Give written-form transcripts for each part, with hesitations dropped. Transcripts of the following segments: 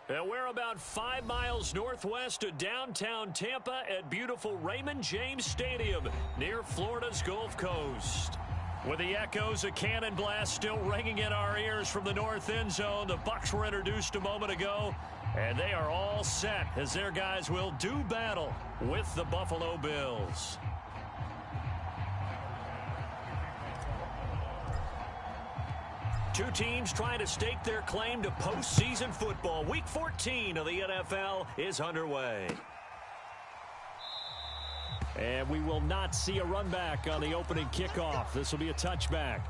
And we're about 5 miles northwest of downtown Tampa at beautiful Raymond James Stadium near Florida's Gulf Coast. With the echoes of cannon blast still ringing in our ears from the north end zone, the Bucs were introduced a moment ago, and they are all set as their guys will do battle with the Buffalo Bills. Two teams trying to stake their claim to postseason football. Week 14 of the NFL is underway. And we will not see a run back on the opening kickoff. This will be a touchback.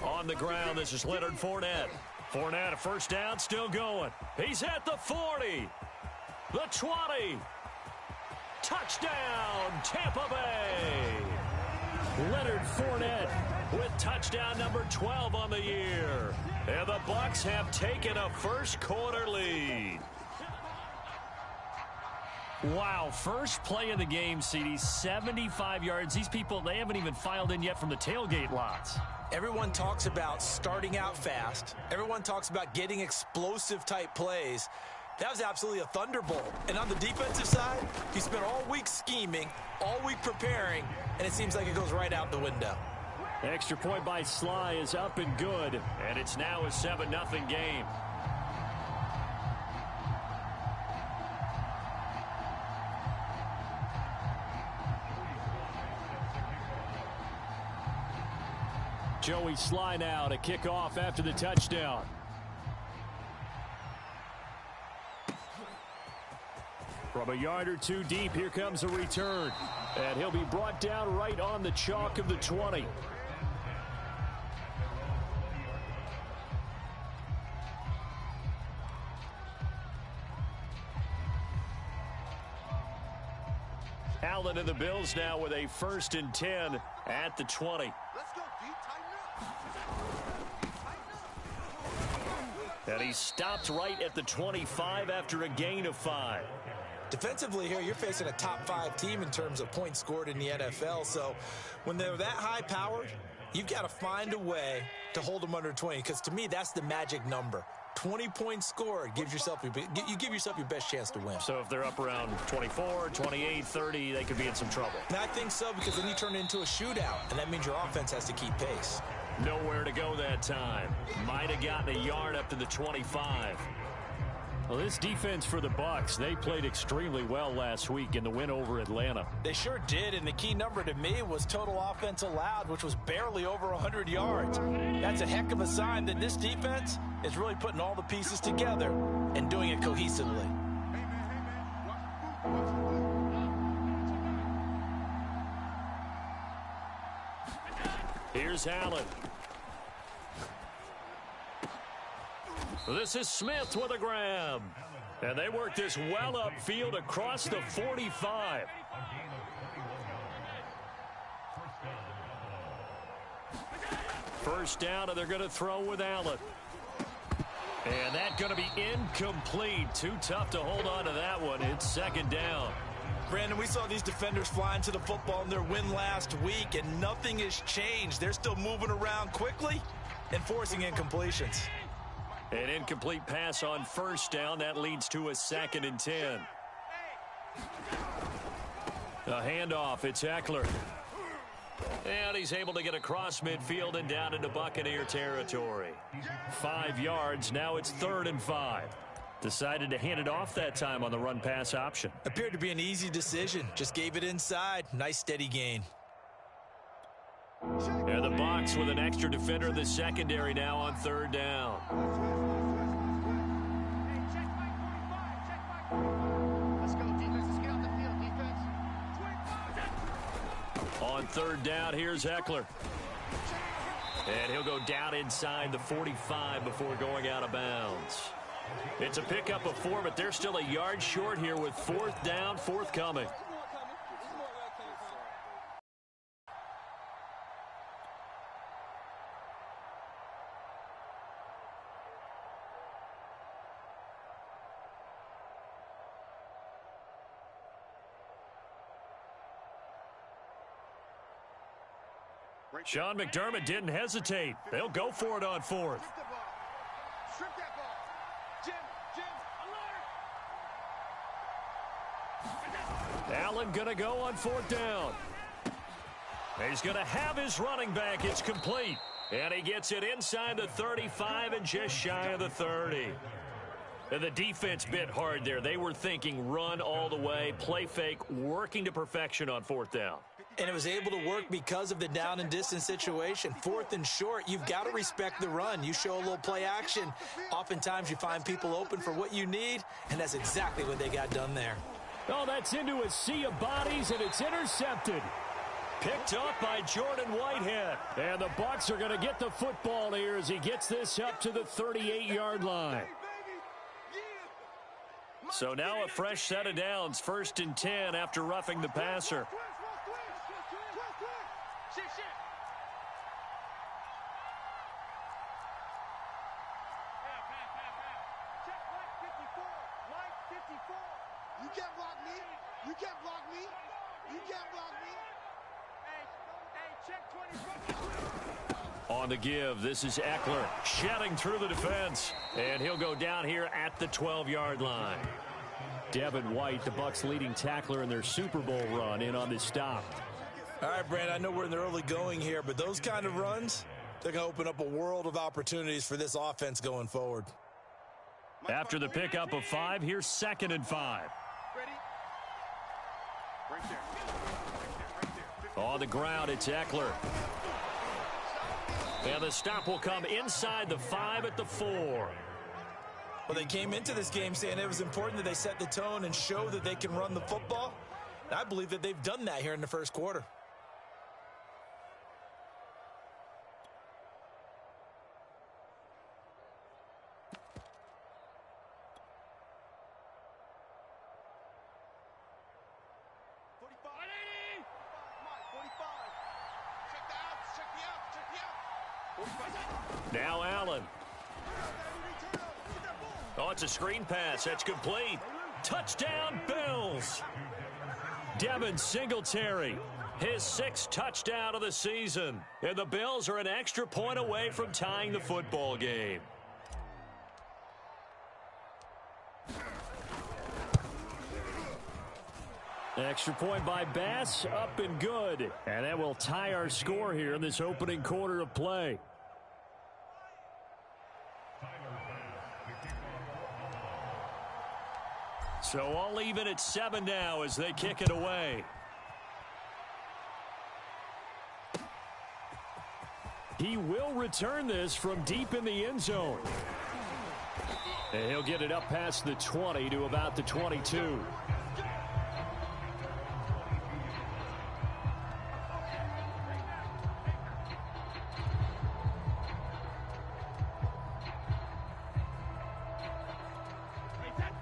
On the ground, this is Leonard Fournette. Fournette, a first down, still going. He's at the 40, the 20. Touchdown, Tampa Bay. Leonard Fournette with touchdown number 12 on the year. And the Bucs have taken a first quarter lead. Wow, first play of the game, CD, 75 yards. These people, they haven't even filed in yet from the tailgate lots. Everyone talks about starting out fast. Everyone talks about getting explosive-type plays. That was absolutely a thunderbolt. And on the defensive side, you spent all week scheming, all week preparing, and it seems like it goes right out the window. Extra point by Sly is up and good, and it's now a 7-0 game. Joey Sly now to kick off after the touchdown. From a yard or two deep, here comes a return. And he'll be brought down right on the chalk of the 20. Allen and the Bills now with a 1st and 10 at the 20. And he stopped right at the 25 after a gain of 5. Defensively here, you're facing a top 5 team in terms of points scored in the NFL. So when they're that high powered, you've got to find a way to hold them under 20. Because to me, that's the magic number. 20 points scored gives yourself you give yourself your best chance to win. So if they're up around 24, 28, 30, they could be in some trouble. And I think so, because then you turn it into a shootout, and that means your offense has to keep pace. Nowhere to go that time. Might have gotten a yard up to the 25. Well, this defense for the Bucs, they played extremely well last week in the win over Atlanta. They sure did, and the key number to me was total offense allowed, which was barely over 100 yards. That's a heck of a sign that this defense is really putting all the pieces together and doing it cohesively. Here's Allen. This is Smith with a grab. And they work this well upfield across the 45. First down, and they're going to throw with Allen. And that's going to be incomplete. Too tough to hold on to that one. It's 2nd down. Brandon, we saw these defenders flying to the football in their win last week, and nothing has changed. They're still moving around quickly, and forcing incompletions. An incomplete pass on first down. That leads to a 2nd and 10. A handoff. It's Eckler. And he's able to get across midfield and down into Buccaneer territory. 5 yards. Now it's 3rd and 5. Decided to hand it off that time on the run-pass option. Appeared to be an easy decision. Just gave it inside. Nice steady gain. And the Bucs with an extra defender in the secondary now on 3rd down. Let's go, defense. Let's get out the field, defense. On 3rd down, here's Eckler. And he'll go down inside the 45 before going out of bounds. It's a pickup of 4, but they're still a yard short here with 4th down forthcoming. Sean McDermott didn't hesitate. They'll go for it on 4th. Strip that ball. Jim, alert. Allen going to go on 4th down. He's going to have his running back. It's complete. And he gets it inside the 35 and just shy of the 30. And the defense bit hard there. They were thinking run all the way, play fake, working to perfection on 4th down. And it was able to work because of the down and distance situation. 4th and short, you've got to respect the run. You show a little play action. Oftentimes you find people open for what you need, and that's exactly what they got done there. Oh, that's into a sea of bodies, and it's intercepted. Picked up by Jordan Whitehead. And the Bucs are going to get the football here as he gets this up to the 38-yard line. So now a fresh set of downs, 1st and 10 after roughing the passer. You can't block me. You can't block me. You can't block me. Hey, check 24. On the give, this is Eckler shedding through the defense. And he'll go down here at the 12-yard line. Devin White, the Bucs' leading tackler in their Super Bowl run, in on this stop. All right, Brandon, I know we're in the early going here, but those kind of runs, they're going to open up a world of opportunities for this offense going forward. After the pickup of 5, here's 2nd and 5. Ready? Right there. On the ground, it's Eckler. And the stop will come inside the 5 at the 4. Well, they came into this game saying it was important that they set the tone and show that they can run the football. And I believe that they've done that here in the first quarter. Now Allen. Oh, it's a screen pass. That's complete. Touchdown, Bills. Devin Singletary, his 6th touchdown of the season. And the Bills are an extra point away from tying the football game. Extra point by Bass, up and good. And that will tie our score here in this opening quarter of play. So all even at 7 now as they kick it away. He will return this from deep in the end zone. And he'll get it up past the 20 to about the 22.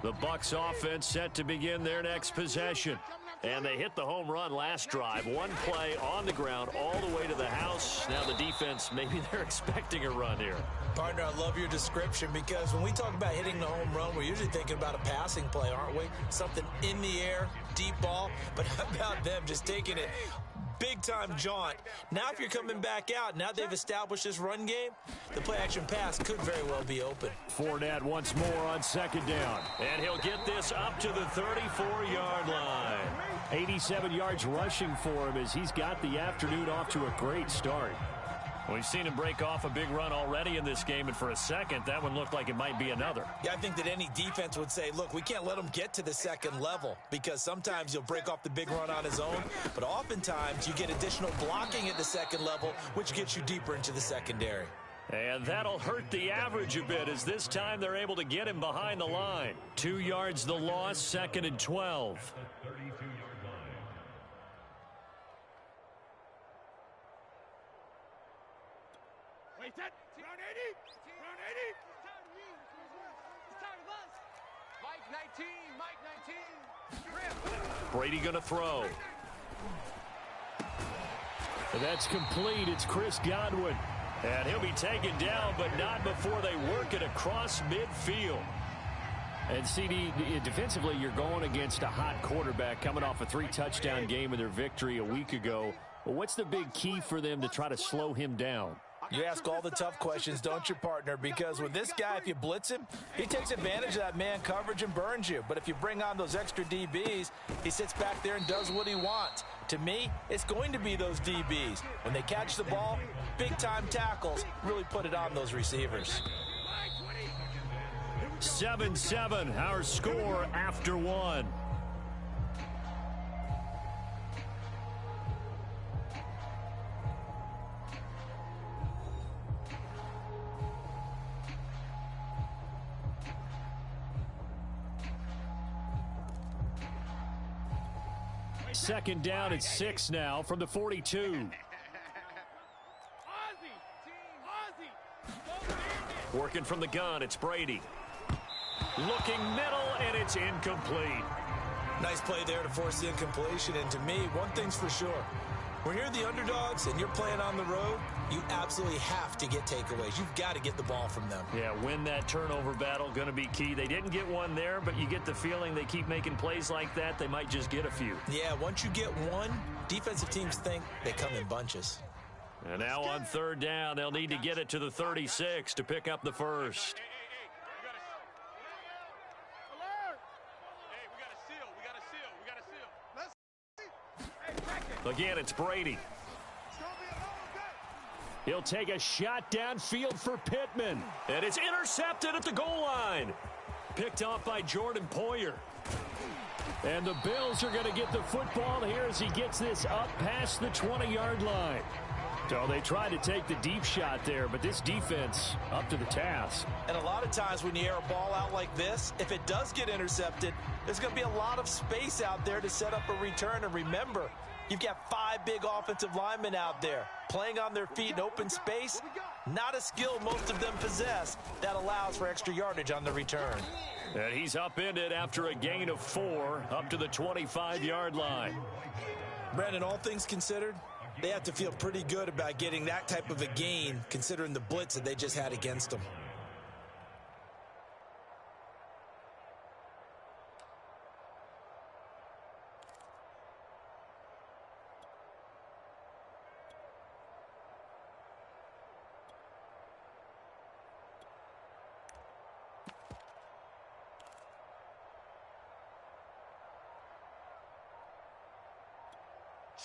The Bucs offense set to begin their next possession. And they hit the home run last drive. One play on the ground all the way to the house. Now the defense, maybe they're expecting a run here. Partner, I love your description because when we talk about hitting the home run, we're usually thinking about a passing play, aren't we? Something in the air, deep ball. But how about them just taking it big-time jaunt. Now if you're coming back out, now they've established this run game, the play-action pass could very well be open. Fournette once more on second down. And he'll get this up to the 34-yard line. 87 yards rushing for him as he's got the afternoon off to a great start. We've seen him break off a big run already in this game, and for a second, that one looked like it might be another. Yeah, I think that any defense would say, look, we can't let him get to the second level because sometimes he'll break off the big run on his own, but oftentimes you get additional blocking at the second level, which gets you deeper into the secondary. And that'll hurt the average a bit as this time they're able to get him behind the line. 2 yards the loss, 2nd and 12. Wait, that. Round 80. Round 80. It's time of us. Mike 19. Mike 19. Brady going to throw. And that's complete. It's Chris Godwin. And he'll be taken down, but not before they work it across midfield. And CD, defensively, you're going against a hot quarterback coming off a 3-touchdown game in their victory a week ago. Well, what's the big key for them to try to slow him down? You ask all the tough questions, don't you, partner? Because with this guy, if you blitz him, he takes advantage of that man coverage and burns you. But if you bring on those extra DBs, he sits back there and does what he wants. To me, it's going to be those DBs. When they catch the ball, big-time tackles really put it on those receivers. 7-7, our score after one. Second down at 6 now from the 42. Working from the gun, it's Brady. Looking middle, and it's incomplete. Nice play there to force the incompletion. And to me, one thing's for sure. When you're the underdogs and you're playing on the road, you absolutely have to get takeaways. You've got to get the ball from them. Yeah, win that turnover battle, going to be key. They didn't get one there, but you get the feeling they keep making plays like that, they might just get a few. Yeah, once you get one, defensive teams think they come in bunches. And now on third down, they'll need to get it to the 36 to pick up the first. Again, it's Brady. He'll take a shot downfield for Pittman. And it's intercepted at the goal line. Picked off by Jordan Poyer. And the Bills are going to get the football here as he gets this up past the 20-yard line. So they tried to take the deep shot there, but this defense up to the task. And a lot of times when you air a ball out like this, if it does get intercepted, there's going to be a lot of space out there to set up a return. And remember, you've got 5 big offensive linemen out there playing on their feet in open space. Not a skill most of them possess that allows for extra yardage on the return. And he's upended after a gain of 4 up to the 25-yard line. Brandon, all things considered, they have to feel pretty good about getting that type of a gain considering the blitz that they just had against them.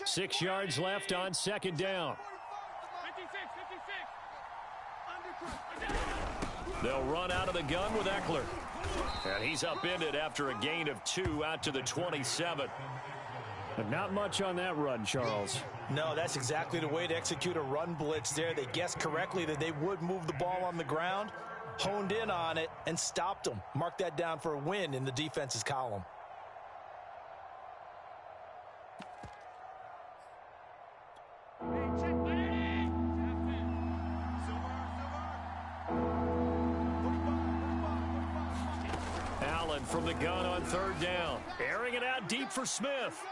Six yards left on second down. 56. They'll run out of the gun with Eckler. And he's upended after a gain of 2 out to the 27. But not much on that run, Charles. No, that's exactly the way to execute a run blitz there. They guessed correctly that they would move the ball on the ground, honed in on it, and stopped them. Mark that down for a win in the defense's column. From the gun on third down. Airing it out deep for Smith.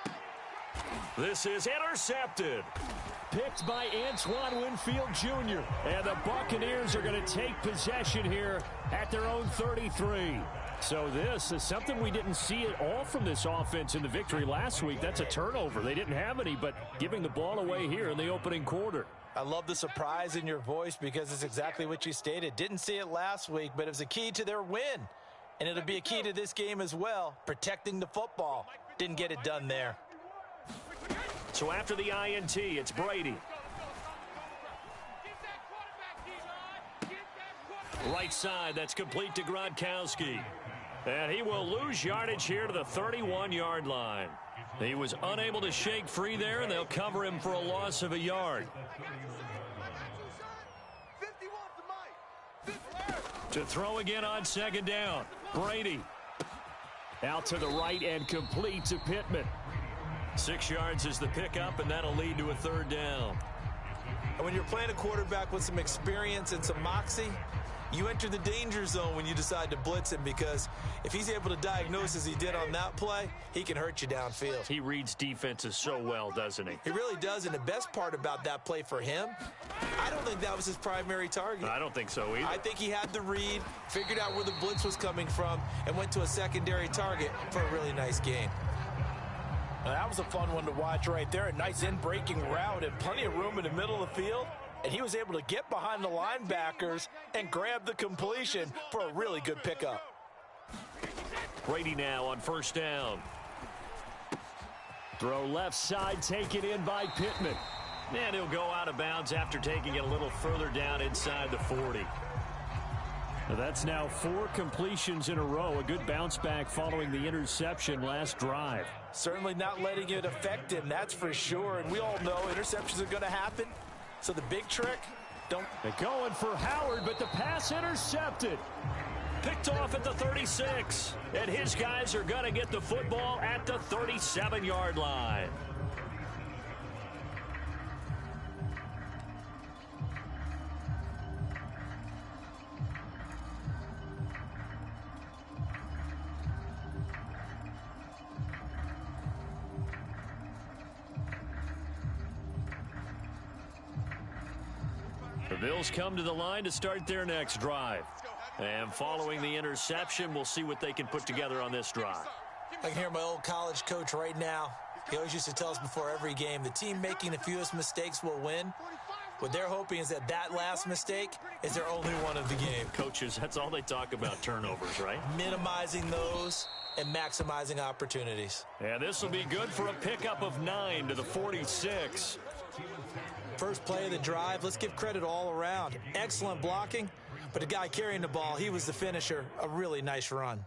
This is intercepted. Picked by Antoine Winfield Jr. And the Buccaneers are going to take possession here at their own 33. So this is something we didn't see at all from this offense in the victory last week. That's a turnover. They didn't have any, but giving the ball away here in the opening quarter. I love the surprise in your voice because it's exactly what you stated. Didn't see it last week, but it was a key to their win. And it'll be a key to this game as well, protecting the football. Didn't get it done there. So after the INT, it's Brady. Right side, that's complete to Gronkowski. And he will lose yardage here to the 31-yard line. He was unable to shake free there, and they'll cover him for a loss of a yard. To throw again on second down. Brady. Out to the right and complete to Pittman. 6 yards is the pickup, and that'll lead to a third down. And when you're playing a quarterback with some experience and some moxie, you enter the danger zone when you decide to blitz him, because if he's able to diagnose as he did on that play, he can hurt you downfield. He reads defenses so well, doesn't he? He really does, and the best part about that play for him, I don't think that was his primary target. I don't think so either. I think he had the read, figured out where the blitz was coming from, and went to a secondary target for a really nice gain. Now, that was a fun one to watch right there. A nice in-breaking route and plenty of room in the middle of the field. And he was able to get behind the linebackers and grab the completion for a really good pickup. Brady now on first down. Throw left side, taken in by Pittman. And he'll go out of bounds after taking it a little further down inside the 40. Now that's now 4 completions in a row. A good bounce back following the interception last drive. Certainly not letting it affect him, that's for sure. And we all know interceptions are going to happen. So the big trick, don't... They're going for Howard, but the pass intercepted. Picked off at the 36. And his guys are going to get the football at the 37-yard line. The Bills come to the line to start their next drive. And following the interception, we'll see what they can put together on this drive. I can hear my old college coach right now. He always used to tell us before every game, the team making the fewest mistakes will win. What they're hoping is that that last mistake is their only one of the game. Coaches, that's all they talk about, turnovers, right? Minimizing those and maximizing opportunities. And this will be good for a pickup of 9 to the 46. First play of the drive, let's give credit all around. Excellent blocking, but the guy carrying the ball, he was the finisher. A really nice run.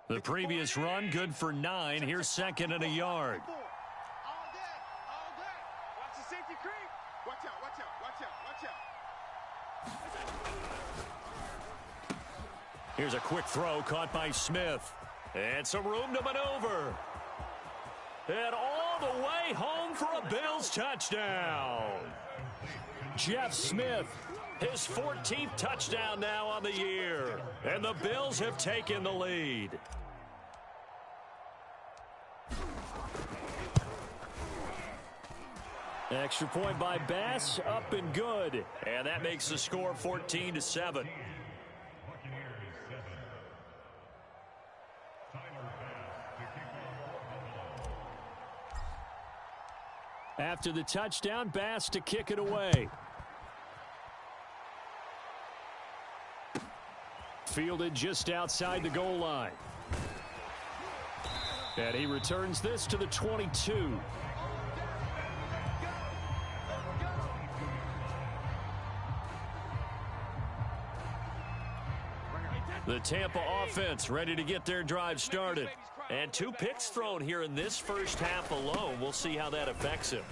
The previous run, good for 9. Here's second and a yard. All day. Watch the safety creep. Watch out. Here's a quick throw caught by Smith. And some room to maneuver. And all the way home for a Bills touchdown. Jeff Smith, his 14th touchdown now on the year. And the Bills have taken the lead. Extra point by Bass, up and good. And that makes the score 14-7. After the touchdown, Bass to kick it away. Fielded just outside the goal line. And he returns this to the 22. The Tampa offense ready to get their drive started. And 2 picks thrown here in this first half alone. We'll see how that affects him.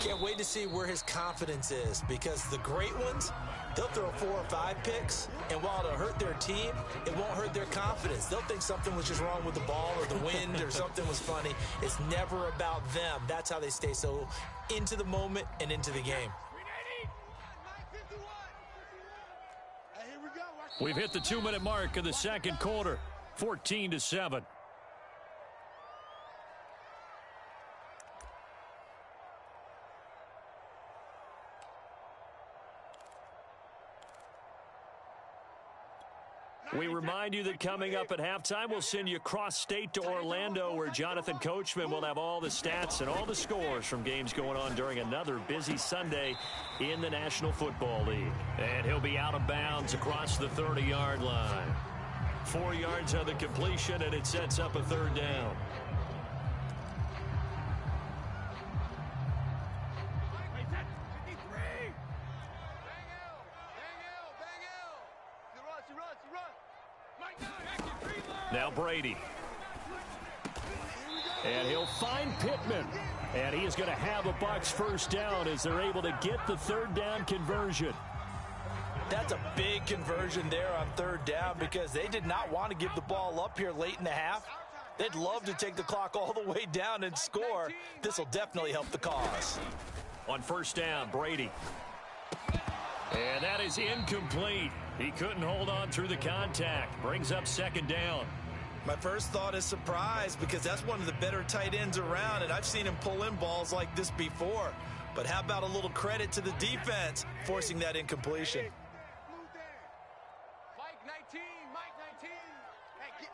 Can't wait to see where his confidence is, because the great ones, they'll throw 4 or 5 picks, and while it'll hurt their team, it won't hurt their confidence. They'll think something was just wrong with the ball or the wind or something was funny. It's never about them. That's how they stay so into the moment and into the game. We've hit the 2-minute mark of the second quarter, 14-7. We remind you that coming up at halftime, we'll send you cross-state to Orlando, where Jonathan Coachman will have all the stats and all the scores from games going on during another busy Sunday in the National Football League. And he'll be out of bounds across the 30-yard line. 4 yards on the completion, and it sets up a third down. Now Brady. And he'll find Pittman. And he is going to have a Bucs first down as they're able to get the third down conversion. That's a big conversion there on third down because they did not want to give the ball up here late in the half. They'd love to take the clock all the way down and score. This will definitely help the cause. On first down, Brady. And that is incomplete. He couldn't hold on through the contact. Brings up second down. My first thought is surprise because that's one of the better tight ends around, and I've seen him pull in balls like this before. But how about a little credit to the defense forcing that incompletion? Mike 19, Mike 19. Hey, get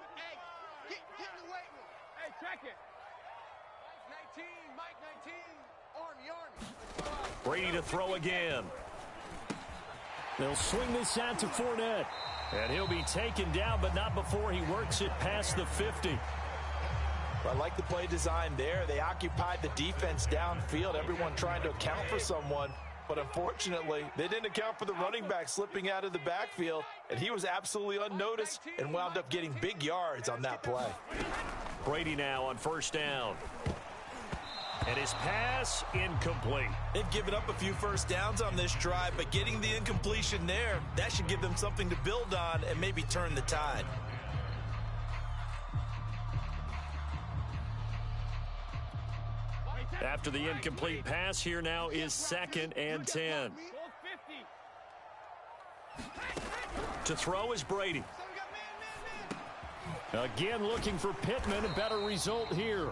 in the weight room. Hey, check it. Mike 19, Army. Brady to throw again. They'll swing this out to Fournette. And he'll be taken down, but not before he works it past the 50. I like the play design there. They occupied the defense downfield, everyone trying to account for someone. But unfortunately, they didn't account for the running back slipping out of the backfield, and he was absolutely unnoticed and wound up getting big yards on that play. Brady now on first down. And his pass incomplete. They've given up a few first downs on this drive, but getting the incompletion there, that should give them something to build on and maybe turn the tide. After the incomplete pass, here now is 2nd and 10. To throw is Brady. Again looking for Pittman, a better result here.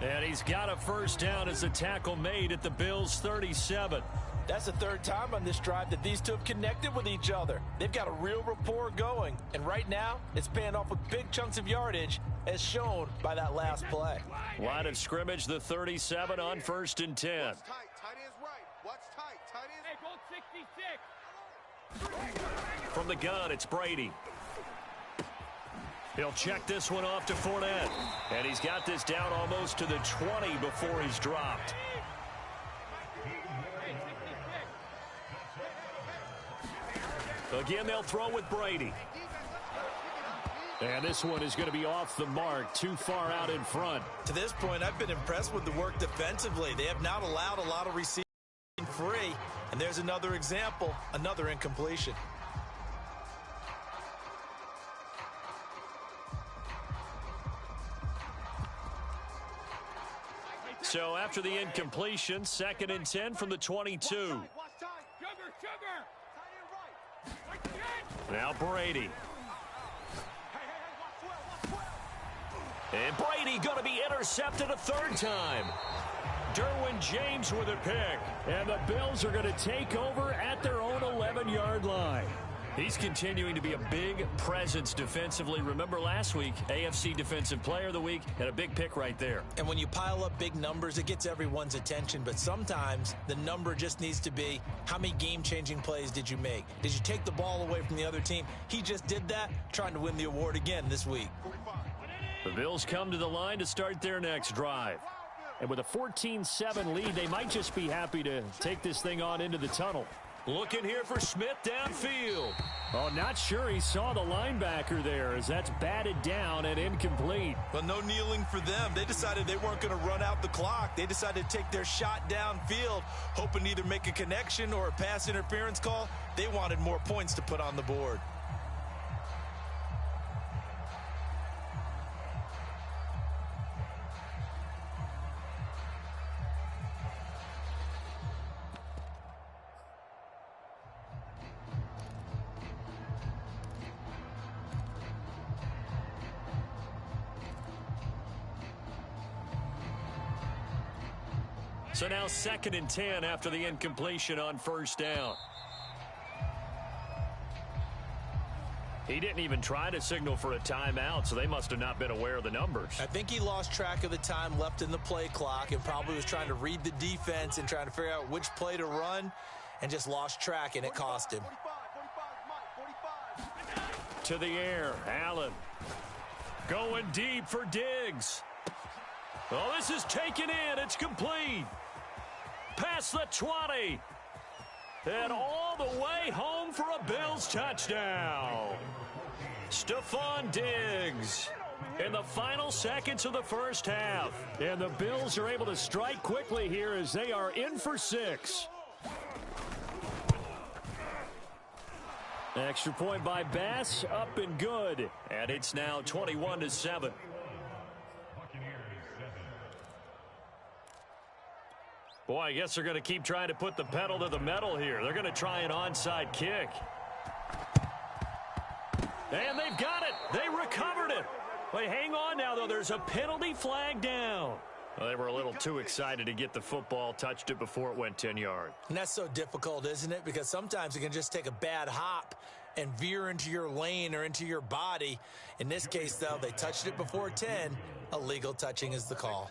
And he's got a first down as a tackle made at the Bills' 37. That's the third time on this drive that these two have connected with each other. They've got a real rapport going, and right now it's paying off with big chunks of yardage as shown by that last play. Line of scrimmage, the 37 on 1st and 10. What's tight? Tight end's right. What's tight? Tight end's... Hey, goal 66. From the gun, it's Brady. He'll check this one off to Fournette. And he's got this down almost to the 20 before he's dropped. Again, they'll throw with Brady. And this one is going to be off the mark, too far out in front. To this point, I've been impressed with the work defensively. They have not allowed a lot of receiving free. And there's another example, another incompletion. So after the incompletion, 2nd and 10 from the 22. Now Brady. And Brady going to be intercepted a third time. Derwin James with a pick. And the Bills are going to take over at their own 11-yard line. He's continuing to be a big presence defensively. Remember last week, AFC Defensive Player of the Week, and a big pick right there. And when you pile up big numbers, it gets everyone's attention. But sometimes the number just needs to be, how many game-changing plays did you make? Did you take the ball away from the other team? He just did that, trying to win the award again this week. The Bills come to the line to start their next drive. And with a 14-7 lead, they might just be happy to take this thing on into the tunnel. Looking here for Smith downfield. Oh, not sure he saw the linebacker there as that's batted down and incomplete. But no kneeling for them. They decided they weren't going to run out the clock. They decided to take their shot downfield, hoping to either make a connection or a pass interference call. They wanted more points to put on the board. So now 2nd and 10 after the incompletion on first down. He didn't even try to signal for a timeout, so they must have not been aware of the numbers. I think he lost track of the time left in the play clock and probably was trying to read the defense and trying to figure out which play to run and just lost track, and it cost him. To the air, Allen. Going deep for Diggs. Oh, this is taken in. It's complete. Past the 20. And all the way home for a Bills touchdown. Stephon Diggs in the final seconds of the first half. And the Bills are able to strike quickly here as they are in for 6. Extra point by Bass, up and good. And it's now 21-7. Boy, I guess they're going to keep trying to put the pedal to the metal here. They're going to try an onside kick. And they've got it. They recovered it. Wait, hang on now, though. There's a penalty flag down. Well, they were a little too excited to get the football, touched it before it went 10 yards. And that's so difficult, isn't it? Because sometimes it can just take a bad hop and veer into your lane or into your body. In this case, though, they touched it before 10. Illegal touching is the call.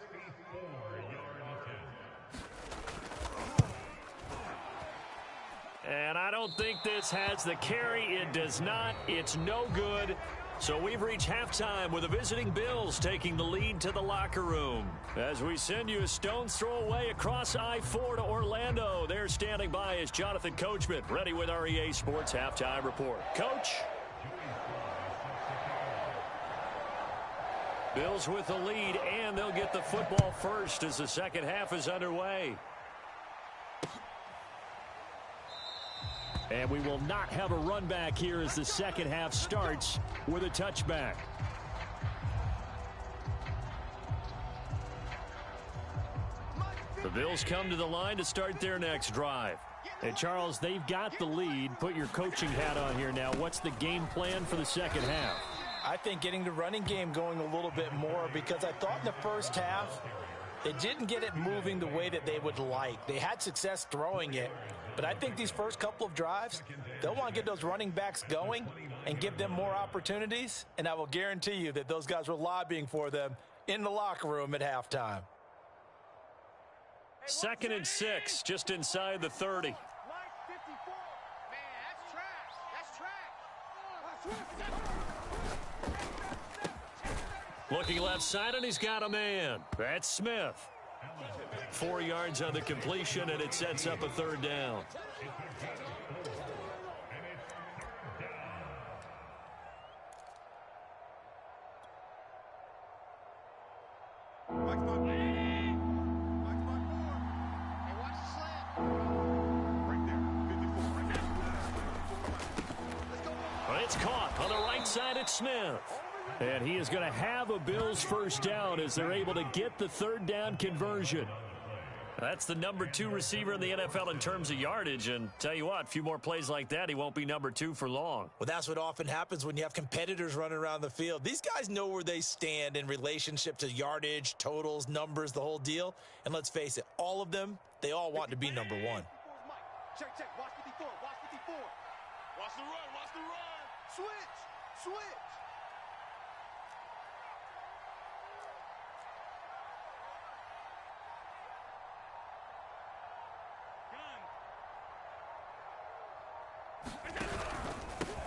And I don't think this has the carry. It does not. It's no good. So we've reached halftime with the visiting Bills taking the lead to the locker room. As we send you a stone's throw away across I-4 to Orlando. There standing by is Jonathan Coachman, ready with our EA Sports Halftime Report. Coach. Bills with the lead, and they'll get the football first as the second half is underway. And we will not have a run back here as the second half starts with a touchback. The Bills come to the line to start their next drive. And Charles, they've got the lead. Put your coaching hat on here now. What's the game plan for the second half? I think getting the running game going a little bit more, because I thought in the first half they didn't get it moving the way that they would like. They had success throwing it, but I think these first couple of drives, they'll want to get those running backs going and give them more opportunities, and I will guarantee you that those guys were lobbying for them in the locker room at halftime. 2nd and 6, just inside the 30. Man, that's trash. Looking left side, and he's got a man. That's Smith. 4 yards on the completion, and it sets up a 3rd down. It's caught on the right side at Smith. And he is going to have a Bills first down as they're able to get the 3rd down conversion. That's the number 2 receiver in the NFL in terms of yardage. And tell you what, a few more plays like that, he won't be number 2 for long. Well, that's what often happens when you have competitors running around the field. These guys know where they stand in relationship to yardage, totals, numbers, the whole deal. And let's face it, all of them, they all want to be number 1. Check, watch 54, watch 54. Watch the run, switch.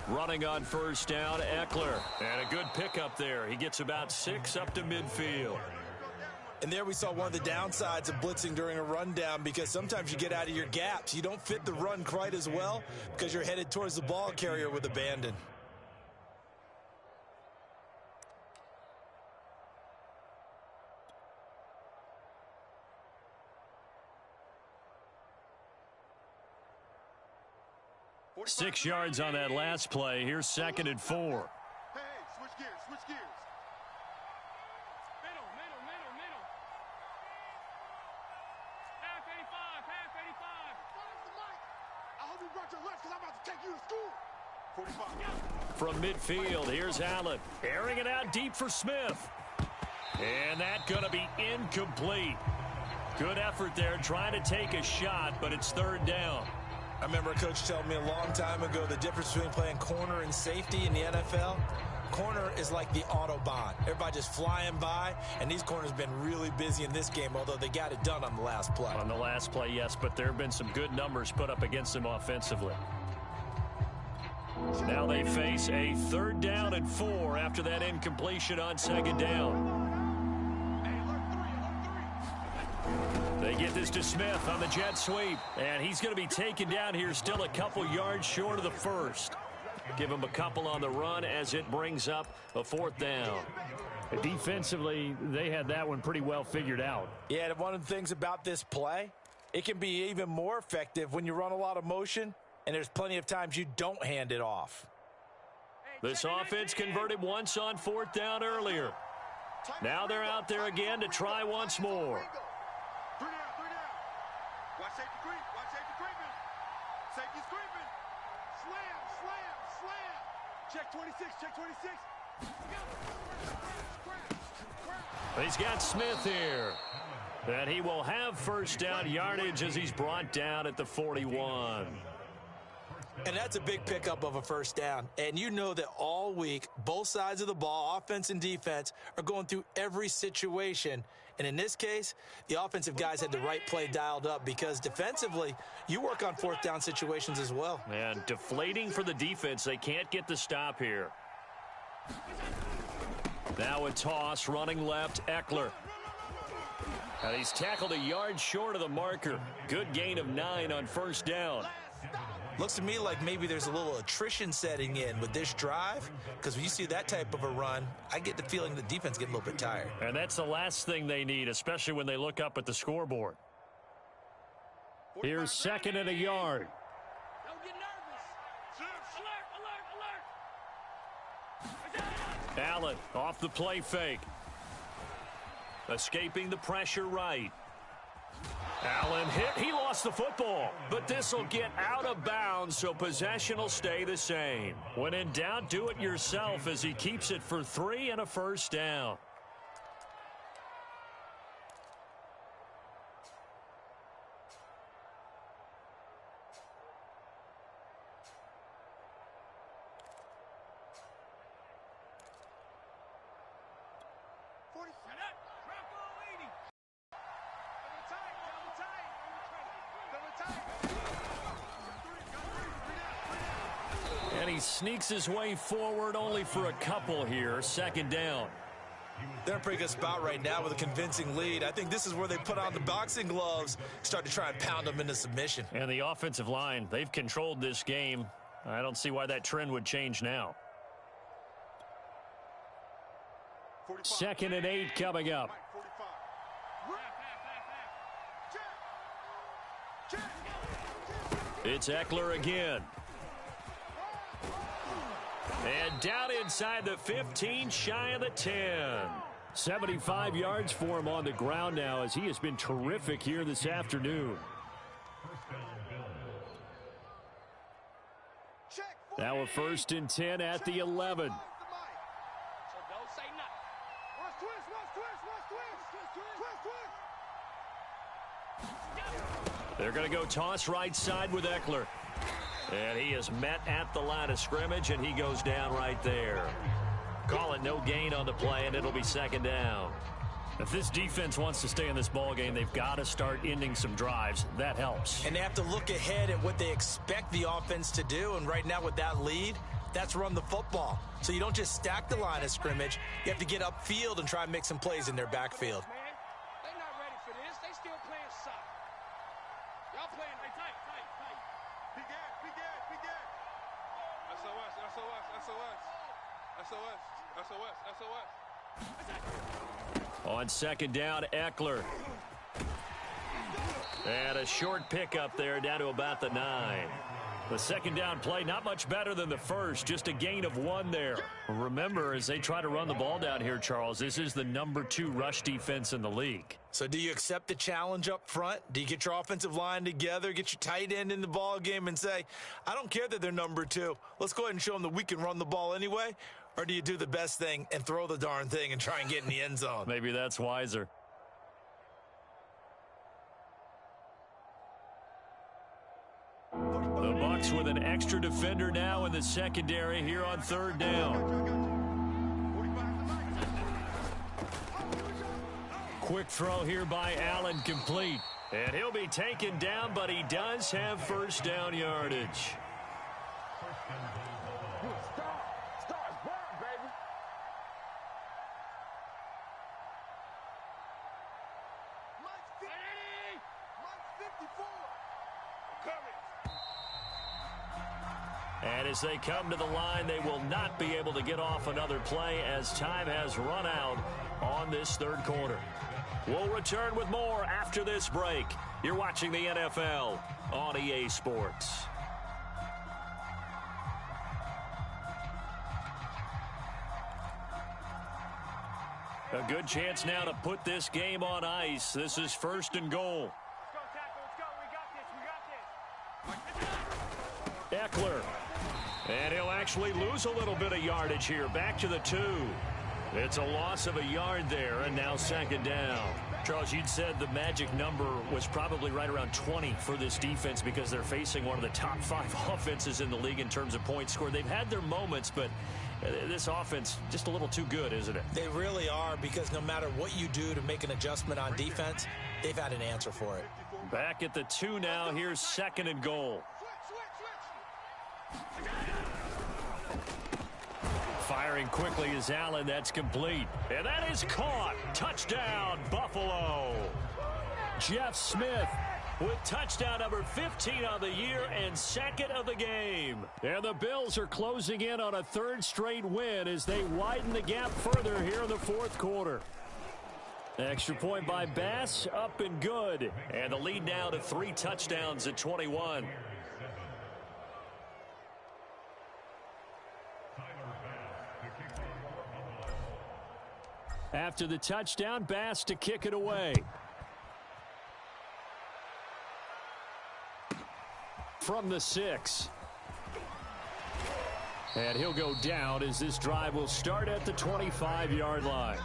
Running on first down, Eckler. And a good pickup there. He gets about 6 up to midfield. And there we saw one of the downsides of blitzing during a rundown, because sometimes you get out of your gaps. You don't fit the run quite as well because you're headed towards the ball carrier with abandon. Six yards on that last play. Here's 2nd and 4. Hey, switch gears. Middle. Half 85. I hope you brought your lunch, because I'm about to take you to school. 45. From midfield, here's Allen. Airing it out deep for Smith. And that's going to be incomplete. Good effort there trying to take a shot, but it's 3rd down. I remember a coach telling me a long time ago the difference between playing corner and safety in the NFL. Corner is like the Autobahn. Everybody just flying by, and these corners have been really busy in this game, although they got it done on the last play. On the last play, yes, but there have been some good numbers put up against them offensively. Now they face a 3rd down and 4 after that incompletion on 2nd down. They get this to Smith on the jet sweep, and he's going to be taken down here still a couple yards short of the first. Give him a couple on the run as it brings up a 4th down. Defensively, they had that one pretty well figured out. Yeah, one of the things about this play, it can be even more effective when you run a lot of motion, and there's plenty of times you don't hand it off. This offense converted once on 4th down earlier. Now they're out there again to try once more. 3 down, 3 down. Watch safety creep. Watch safety creeping. Safety's creeping. Slam, slam, slam. Check 26, check 26. He's got Smith here. And he will have 1st down yardage as he's brought down at the 41. And that's a big pickup of a 1st down. And you know that all week, both sides of the ball, offense and defense, are going through every situation. And in this case, the offensive guys had the right play dialed up because defensively, you work on 4th down situations as well. And deflating for the defense. They can't get the stop here. Now a toss running left, Eckler. And he's tackled a yard short of the marker. Good gain of 9 on 1st down. Looks to me like maybe there's a little attrition setting in with this drive, because when you see that type of a run, I get the feeling the defense getting a little bit tired. And that's the last thing they need, especially when they look up at the scoreboard. Here's 2nd and a yard. Don't get nervous. Alert, alert, alert. Allen off the play fake. Escaping the pressure right. Allen hit. He lost the football. But this will get out of bounds, so possession will stay the same. When in doubt, do it yourself as he keeps it for 3 and a 1st down. And he sneaks his way forward only for a couple here. 2nd down. They're in a pretty good spot right now with a convincing lead. I think this is where they put on the boxing gloves, start to try and pound them into submission. And the offensive line, they've controlled this game. I don't see why that trend would change now. 2nd and 8 coming up. It's Eckler again. And down inside the 15, shy of the 10. 75 yards for him on the ground now as he has been terrific here this afternoon. Now a 1st and 10 at the 11. They're going to go toss right side with Eckler. And he is met at the line of scrimmage, and he goes down right there. Call it no gain on the play, and it'll be 2nd down. If this defense wants to stay in this ball game, they've got to start ending some drives. That helps. And they have to look ahead at what they expect the offense to do. And right now with that lead, that's run the football. So you don't just stack the line of scrimmage. You have to get upfield and try and make some plays in their backfield. They're not ready for this. They still playing soccer. Y'all playing tight. Be good. SOS. On 2nd down, Eckler. And a short pickup there down to about the 9. The 2nd down play, not much better than the first, just a gain of 1 there. Remember, as they try to run the ball down here, Charles, this is the number 2 rush defense in the league. So do you accept the challenge up front? Do you get your offensive line together, get your tight end in the ball game and say, I don't care that they're number 2. Let's go ahead and show them that we can run the ball anyway? Or do you do the best thing and throw the darn thing and try and get in the end zone? Maybe that's wiser. Bucs with an extra defender now in the secondary here on third down. Quick throw here by Allen, complete. And he'll be taken down, but he does have first down yardage. And as they come to the line, they will not be able to get off another play as time has run out on this third quarter. We'll return with more after this break. You're watching the NFL on EA Sports. A good chance now to put this game on ice. This is first and goal. Eckler. And he'll actually lose a little bit of yardage here. Back to the 2. It's a loss of a yard there, and now second down. Charles, you'd said the magic number was probably right around 20 for this defense because they're facing one of the top 5 offenses in the league in terms of points scored. They've had their moments, but this offense just a little too good, isn't it? They really are, because no matter what you do to make an adjustment on defense, they've had an answer for it. Back at the 2 now. Here's second and goal. Firing quickly is Allen. That's complete. And that is caught. Touchdown, Buffalo. Jeff Smith with touchdown number 15 on the year and second of the game. And the Bills are closing in on a third straight win as they widen the gap further here in the fourth quarter. Extra point by Bass, up and good. And the lead now to 3 touchdowns at 21. After the touchdown, Bass to kick it away. From the 6. And he'll go down as this drive will start at the 25-yard line.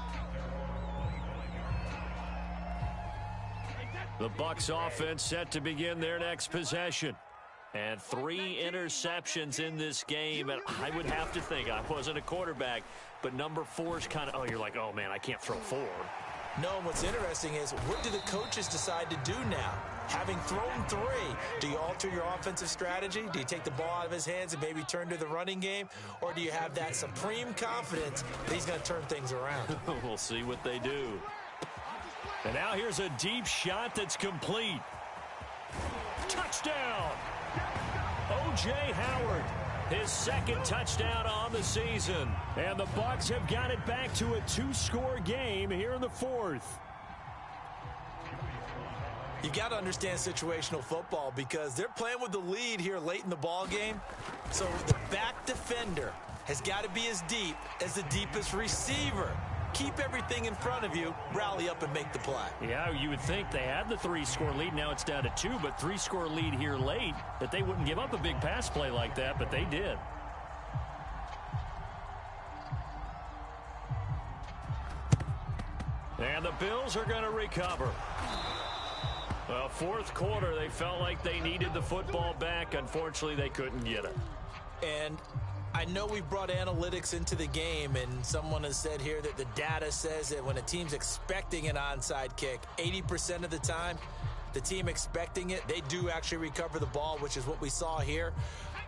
The Bucs offense set to begin their next possession. And 3 interceptions in this game. And I would have to think, I wasn't a quarterback, but number 4 is kind of, oh, you're like, oh, man, I can't throw 4. No, what's interesting is, what do the coaches decide to do now? Having thrown 3, do you alter your offensive strategy? Do you take the ball out of his hands and maybe turn to the running game? Or do you have that supreme confidence that he's going to turn things around? We'll see what they do. And now here's a deep shot that's complete. Touchdown! O.J. Howard, his second touchdown on the season. And the Bucs have got it back to a 2-score game here in the fourth. You got to understand situational football because they're playing with the lead here late in the ball game. So the back defender has got to be as deep as the deepest receiver. Keep everything in front of you, rally up and make the play. Yeah, you would think they had the 3-score lead. Now it's down to 2, but 3-score lead here late, that they wouldn't give up a big pass play like that, but they did. And the Bills are going to recover. Well, fourth quarter, they felt like they needed the football back. Unfortunately, they couldn't get it. And I know we brought analytics into the game, and someone has said here that the data says that when a team's expecting an onside kick, 80% of the time, the team expecting it, they do actually recover the ball, which is what we saw here.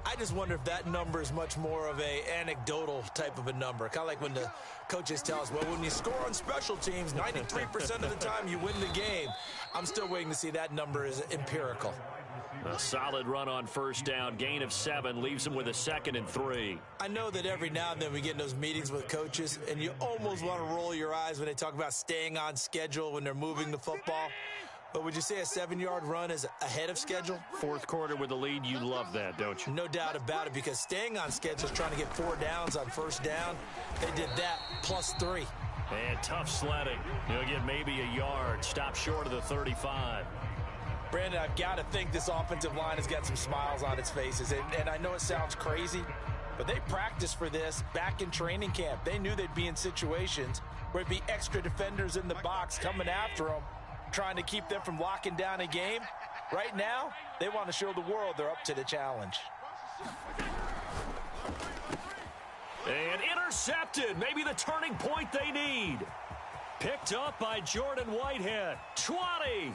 I just wonder if that number is much more of a anecdotal type of a number. Kind of like when the coaches tell us, well, when you score on special teams, 93% of the time you win the game. I'm still waiting to see that number is empirical. A solid run on first down. Gain of 7 leaves them with a 2nd and 3. I know that every now and then we get in those meetings with coaches, and you almost want to roll your eyes when they talk about staying on schedule when they're moving the football. But would you say a 7-yard run is ahead of schedule? Fourth quarter with the lead, you love that, don't you? No doubt about it, because staying on schedule is trying to get 4 downs on first down. They did that plus 3. And tough sledding. He'll get maybe a yard. Stop short of the 35. Brandon, I've got to think this offensive line has got some smiles on its faces. And I know it sounds crazy, but they practiced for this back in training camp. They knew they'd be in situations where it'd be extra defenders in the box coming after them, trying to keep them from locking down a game. Right now, they want to show the world they're up to the challenge. And intercepted. Maybe the turning point they need. Picked up by Jordan Whitehead. 20.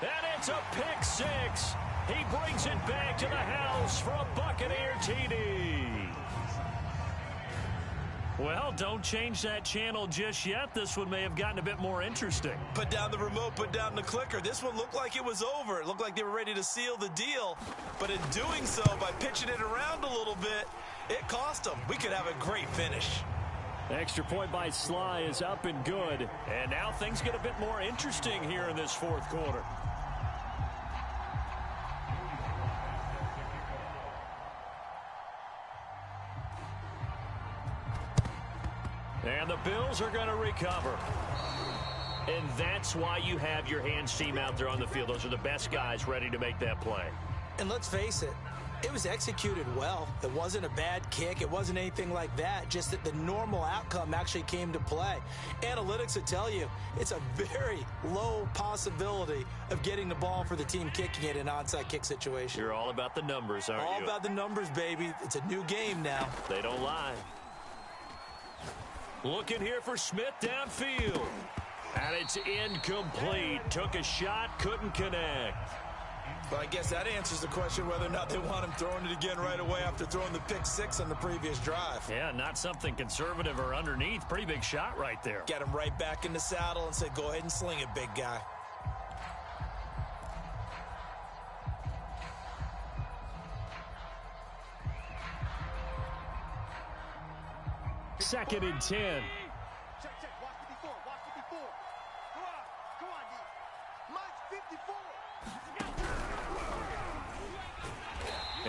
And it's a pick six. He brings it back to the house for a Buccaneer TD. Well, don't change that channel just yet. This one may have gotten a bit more interesting. Put down the remote, put down the clicker. This one looked like it was over. It looked like they were ready to seal the deal. But in doing so, by pitching it around a little bit, it cost them. We could have a great finish. Extra point by Sly is up and good. And now things get a bit more interesting here in this fourth quarter. And the Bills are going to recover. And that's why you have your hands team out there on the field. Those are the best guys ready to make that play. And let's face it, it was executed well. It wasn't a bad kick. It wasn't anything like that. Just that the normal outcome actually came to play. Analytics will tell you it's a very low possibility of getting the ball for the team kicking it in an onside kick situation. You're all about the numbers, aren't you? All about the numbers, baby. It's a new game now. They don't lie. Looking here for Smith downfield. And it's incomplete. Took a shot, couldn't connect. But I guess that answers the question whether or not they want him throwing it again right away after throwing the pick six on the previous drive. Yeah, not something conservative or underneath. Pretty big shot right there. Get him right back in the saddle and said, go ahead and sling it, big guy. Second and 10. Check. Watch 54. Watch 54. Come on, D. Mike's 54.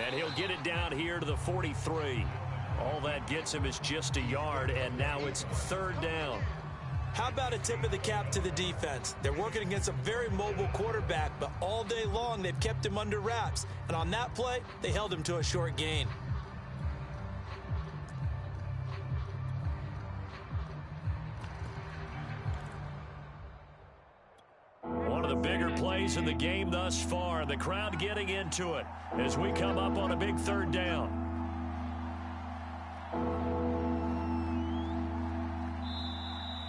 And he'll get it down here to the 43. All that gets him is just a yard, and now it's third down. How about a tip of the cap to the defense? They're working against a very mobile quarterback, but all day long they've kept him under wraps. And on that play, they held him to a short gain. One of the bigger plays in the game thus far. The crowd getting into it as we come up on a big third down.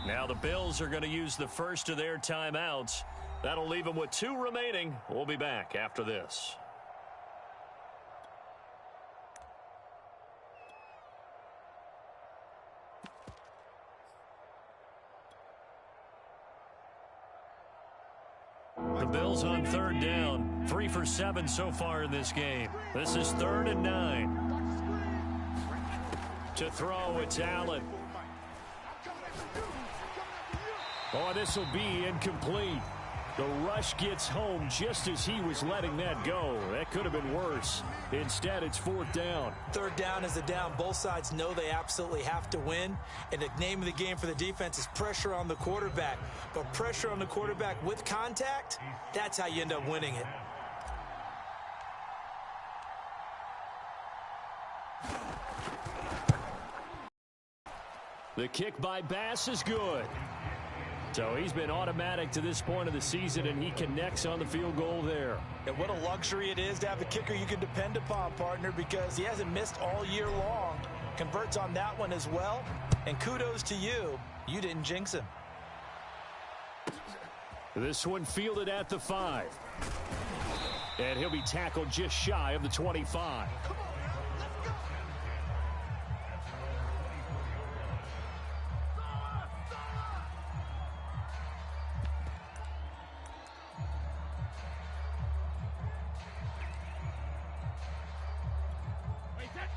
Now the Bills are going to use the first of their timeouts. That'll leave them with 2 remaining. We'll be back after this. The Bills on third down. 3 for 7 so far in this game. This is 3rd and 9. To throw, it's Allen. Oh, this will be incomplete. The rush gets home just as he was letting that go. That could have been worse. Instead, it's 4th down. Third down is the down. Both sides know they absolutely have to win. And the name of the game for the defense is pressure on the quarterback. But pressure on the quarterback with contact, that's how you end up winning it. The kick by Bass is good. So he's been automatic to this point of the season, and he connects on the field goal there. And what a luxury it is to have a kicker you can depend upon, partner, because he hasn't missed all year long. Converts on that one as well. And kudos to you. You didn't jinx him. This one fielded at the 5. And he'll be tackled just shy of the 25.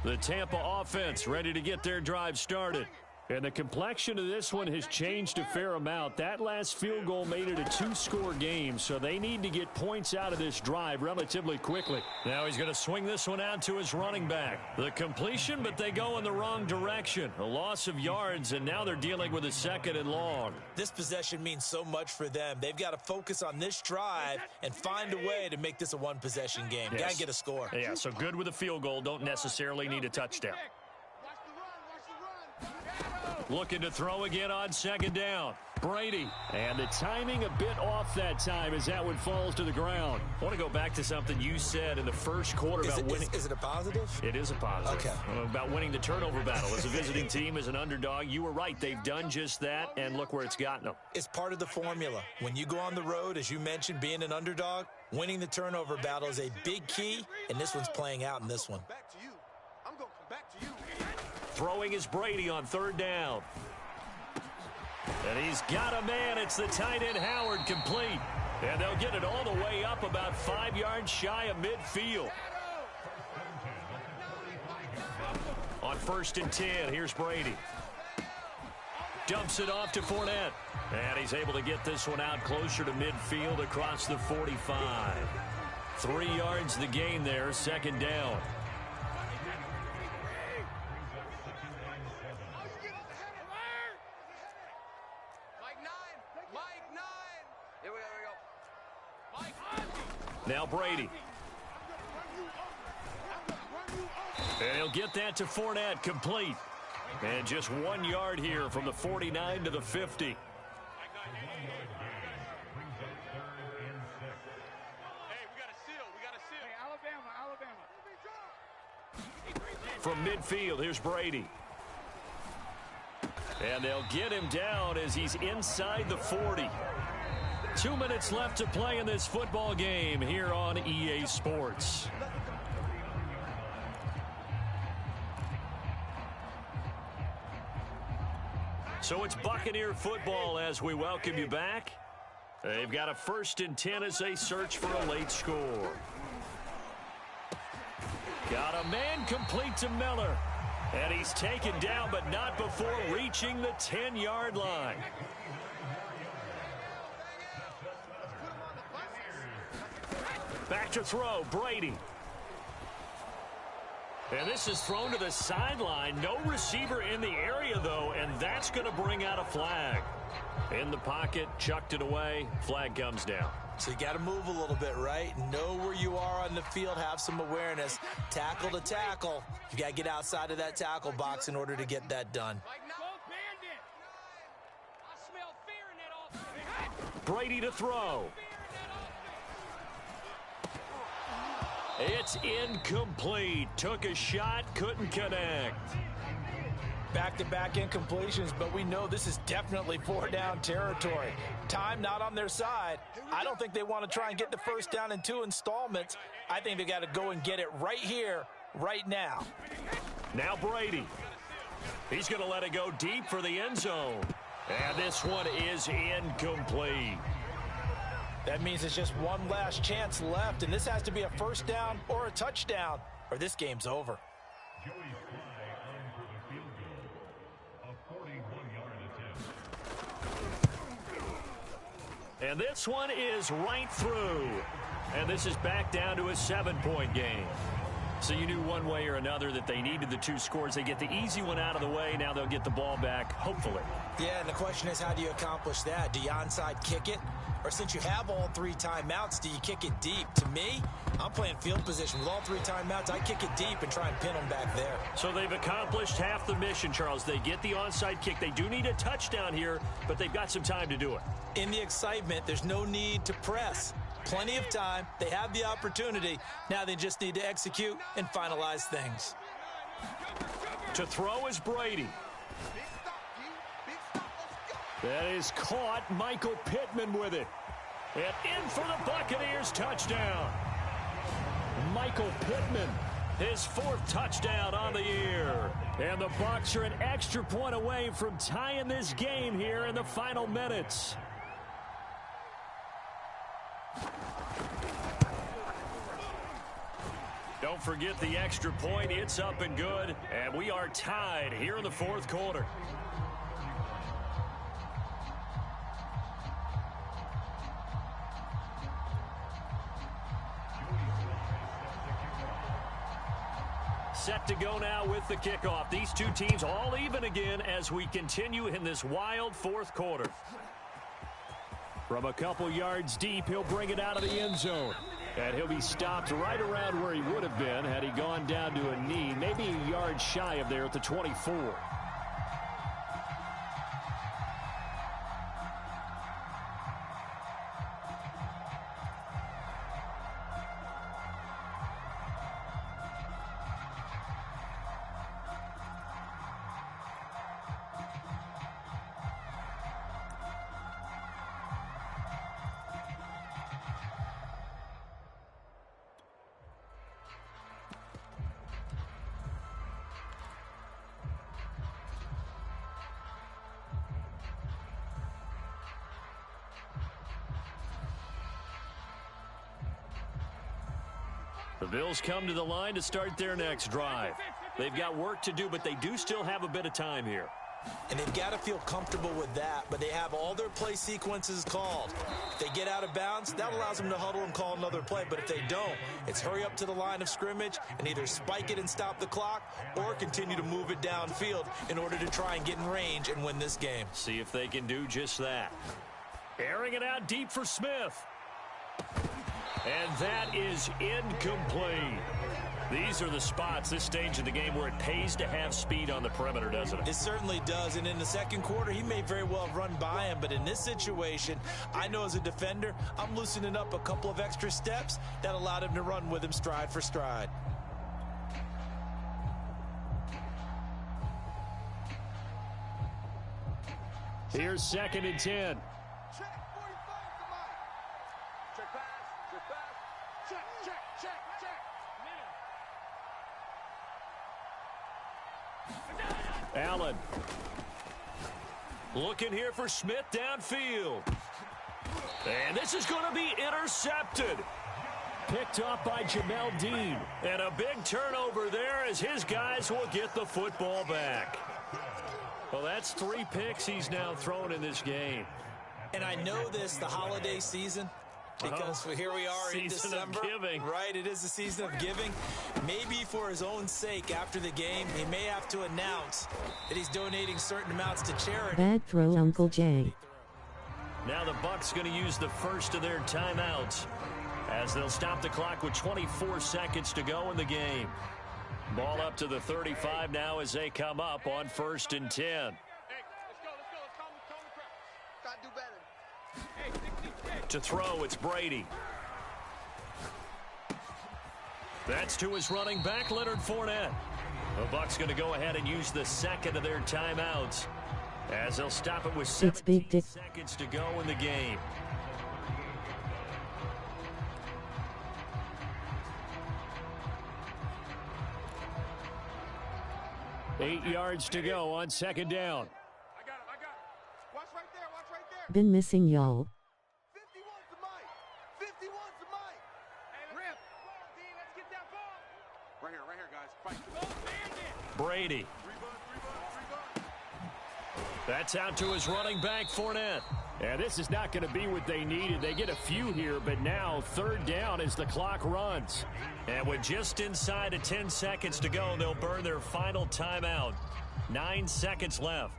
The Tampa offense ready to get their drive started. And the complexion of this one has changed a fair amount. That last field goal made it a 2-score game, so they need to get points out of this drive relatively quickly. Now he's going to swing this one out to his running back. The completion, but they go in the wrong direction. A loss of yards, and now they're dealing with a 2nd and long. This possession means so much for them. They've got to focus on this drive and find a way to make this a one-possession game. Yes. Got to get a score. Yeah, so good with a field goal. Don't necessarily need a touchdown. Watch the run. Watch the run. Looking to throw again on second down. Brady. And the timing a bit off that time as that one falls to the ground. I want to go back to something you said in the first quarter about winning. Is it a positive? It is a positive. Okay. About winning the turnover battle. As a visiting team, as an underdog, you were right. They've done just that, and look where it's gotten them. It's part of the formula. When you go on the road, as you mentioned, being an underdog, winning the turnover battle is a big key, and this one's playing out in this one. I'm going to come back to you. Throwing is Brady on third down. And he's got a man. It's the tight end Howard, complete. And they'll get it all the way up about 5 yards shy of midfield. On 1st and 10, here's Brady. Dumps it off to Fournette. And he's able to get this one out closer to midfield across the 45. 3 yards the gain there, second down. Now Brady. And he'll get that to Fournette, complete. And just 1 yard here from the 49 to the 50. Hey, we got a seal. Hey, Alabama. From midfield, here's Brady. And they'll get him down as he's inside the 40. 2 minutes left to play in this football game here on EA Sports. So it's Buccaneer football as we welcome you back. They've got a 1st and 10 as they search for a late score. Got a man, complete to Miller. And he's taken down, but not before reaching the 10-yard line. Back to throw, Brady. And this is thrown to the sideline. No receiver in the area, though, and that's going to bring out a flag. In the pocket, chucked it away, flag comes down. So you got to move a little bit, right? Know where you are on the field, have some awareness. Tackle to tackle. You got to get outside of that tackle box in order to get that done. Brady to throw. It's incomplete. Took a shot, couldn't connect. Back-to-back incompletions, but we know this is definitely 4-down territory. Time not on their side. I don't think they want to try and get the first down in 2 installments. I think they got to go and get it right here, right now. Now Brady. He's going to let it go deep for the end zone. And this one is incomplete. That means it's just one last chance left, and this has to be a first down or a touchdown, or this game's over. And this one is right through. And this is back down to a 7-point game. So you knew one way or another that they needed the 2 scores. They get the easy one out of the way. Now they'll get the ball back, hopefully. Yeah, and the question is, how do you accomplish that? Do you onside kick it? Or since you have all 3 timeouts, do you kick it deep? To me, I'm playing field position. With all 3 timeouts, I kick it deep and try and pin them back there. So they've accomplished half the mission, Charles. They get the onside kick. They do need a touchdown here, but they've got some time to do it. In the excitement, there's no need to press. Plenty of time. They have the opportunity. Now they just need to execute and finalize things. To throw is Brady. That is caught. Michael Pittman with it. And in for the Buccaneers, touchdown. Michael Pittman, his 4th touchdown on the year. And the Bucs are an extra point away from tying this game here in the final minutes. Don't forget the extra point. It's up and good. And we are tied here in the 4th quarter. Set to go now with the kickoff. These 2 teams all even again as we continue in this wild 4th quarter. From a couple yards deep, he'll bring it out of the end zone. And he'll be stopped right around where he would have been had he gone down to a knee, maybe a yard shy of there at the 24. The Bills come to the line to start their next drive. They've got work to do, but they do still have a bit of time here. And they've got to feel comfortable with that, but they have all their play sequences called. If they get out of bounds, that allows them to huddle and call another play. But if they don't, it's hurry up to the line of scrimmage and either spike it and stop the clock or continue to move it downfield in order to try and get in range and win this game. See if they can do just that. Airing it out deep for Smith. And that is incomplete. These are the spots, this stage of the game, where it pays to have speed on the perimeter, doesn't it? It certainly does. And in the second quarter, he may very well have run by him. But in this situation, I know as a defender, I'm loosening up a couple of extra steps that allowed him to run with him stride for stride. Here's 2nd and 10. Check, 45 to Mike. Check pass, check pass. Check, check, check, check. Allen. Looking here for Smith downfield. And this is going to be intercepted. Picked off by Jamel Dean. And a big turnover there as his guys will get the football back. Well, that's 3 picks he's now thrown in this game. And I know this, the holiday season, because here we are in December. Season of giving. Right, it is the season of giving. Maybe for his own sake, after the game, he may have to announce that he's donating certain amounts to charity. Bad throw, Uncle Jay. Now the Bucs going to use the first of their timeouts as they'll stop the clock with 24 seconds to go in the game. Ball up to the 35 now as they come up on 1st and 10. Hey, let's go. Let's calm the crowd. Gotta do better. Hey, 60. To throw, it's Brady. That's to his running back, Leonard Fournette. The Bucs going to go ahead and use the second of their timeouts as they'll stop it with 17 seconds to go in the game. Eight yards to go on 2nd down. I got him. Watch right there. Been missing y'all. 51 to Mike. 51 to Mike. Hey, Rip. Ball, D. Let's get that ball. Right here, guys. Fight. Brady. That's out to his running back, Fournette. And this is not going to be what they needed. They get a few here, but now 3rd down as the clock runs. And with just inside of 10 seconds to go, they'll burn their final timeout. 9 seconds left.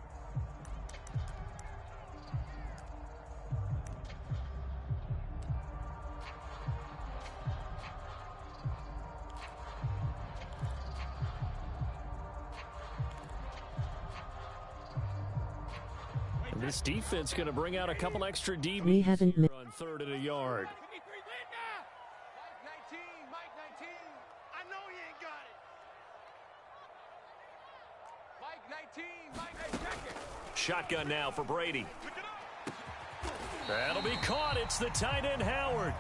And this defense going to bring out a couple extra DBs We haven't here on 3rd and a yard. Mike 19. I know he ain't got it. Mike 19. Mike, check it. Shotgun now for Brady. That'll be caught. It's the tight end, Howard.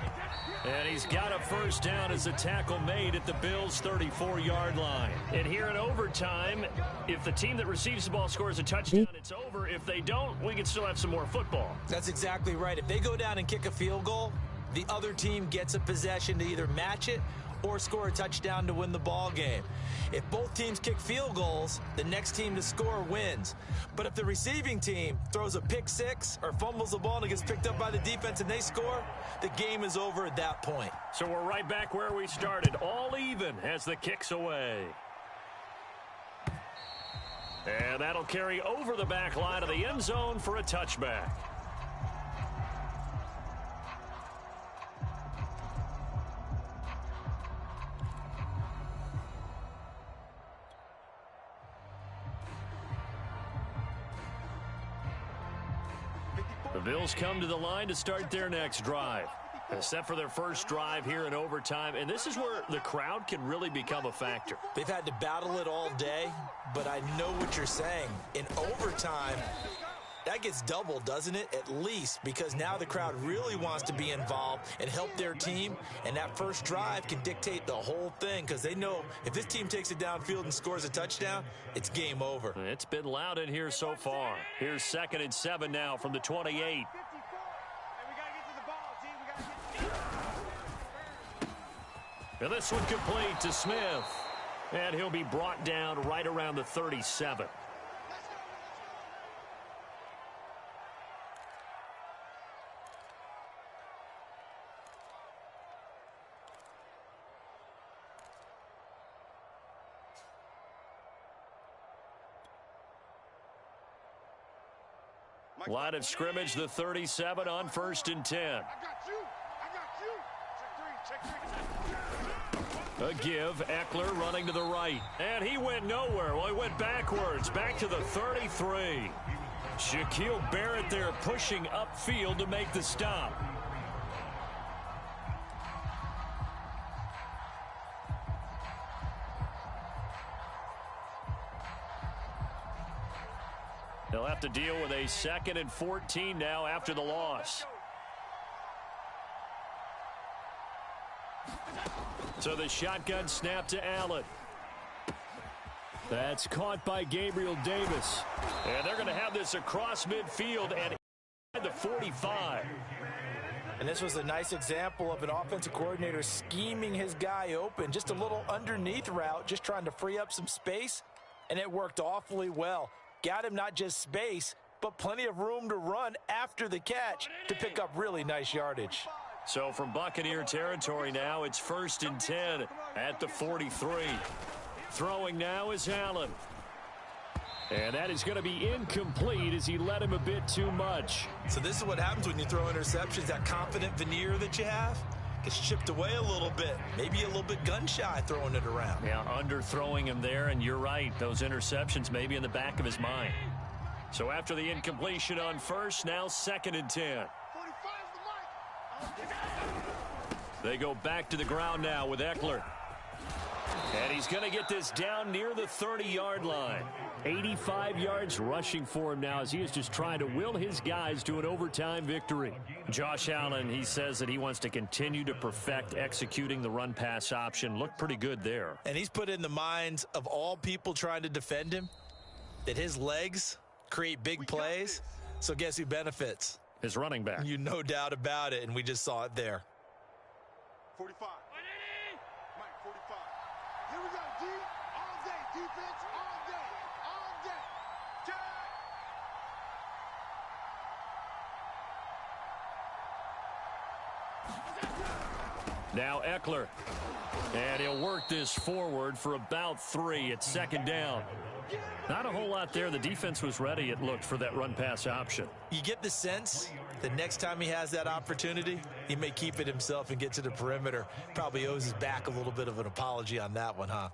And he's got a 1st down as a tackle made at the Bills' 34-yard line. And here in overtime, if the team that receives the ball scores a touchdown, it's over. If they don't, we can still have some more football. That's exactly right. If they go down and kick a field goal, the other team gets a possession to either match it or score a touchdown to win the ball game. If both teams kick field goals, the next team to score wins. But if the receiving team throws a pick six or fumbles the ball and it gets picked up by the defense and they score, the game is over at that point. So we're right back where we started, all even as the kick's away. And that'll carry over the back line of the end zone for a touchback. The Bills come to the line to start their next drive. Set for their first drive here in overtime, and this is where the crowd can really become a factor. They've had to battle it all day, but I know what you're saying. In overtime, that gets doubled, doesn't it? At least, because now the crowd really wants to be involved and help their team, and that first drive can dictate the whole thing because they know if this team takes it downfield and scores a touchdown, it's game over. It's been loud in here so far. Here's 2nd and 7 now from the 28. And this one complete to Smith. And he'll be brought down right around the 37. Line of scrimmage, the 37 on 1st and 10. I got you. Check three. A give, Eckler running to the right. And he went nowhere. Well, he went backwards, back to the 33. Shaquille Barrett there pushing upfield to make the stop. They'll have to deal with a 2nd and 14 now after the loss. So the shotgun snap to Allen. That's caught by Gabriel Davis. And they're going to have this across midfield and inside the 45. And this was a nice example of an offensive coordinator scheming his guy open. Just a little underneath route, just trying to free up some space. And it worked awfully well. Got him not just space, but plenty of room to run after the catch to pick up really nice yardage. So from Buccaneer territory now, it's 1st and 10 at the 43. Throwing now is Allen. And that is going to be incomplete as he led him a bit too much. So this is what happens when you throw interceptions. That confident veneer that you have gets chipped away a little bit. Maybe a little bit gun-shy throwing it around. Yeah, underthrowing him there, and you're right. Those interceptions may be in the back of his mind. So after the incompletion on 1st, now 2nd and 10. They go back to the ground now with Eckler. And he's going to get this down near the 30-yard line. 85 yards rushing for him now as he is just trying to will his guys to an overtime victory. Josh Allen, he says that he wants to continue to perfect executing the run-pass option. Looked pretty good there. And he's put in the minds of all people trying to defend him that his legs create big plays. So guess who benefits? His running back. You no doubt about it, and we just saw it there. 45. Mike, 45. Here we go, D. All day. Defense, all day. All day. Check. Now Eckler. And he'll work this forward for about 3. It's 2nd down. Not a whole lot there. The defense was ready, it looked, for that run-pass option. You get the sense that next time he has that opportunity, he may keep it himself and get to the perimeter. Probably owes his back a little bit of an apology on that one, huh?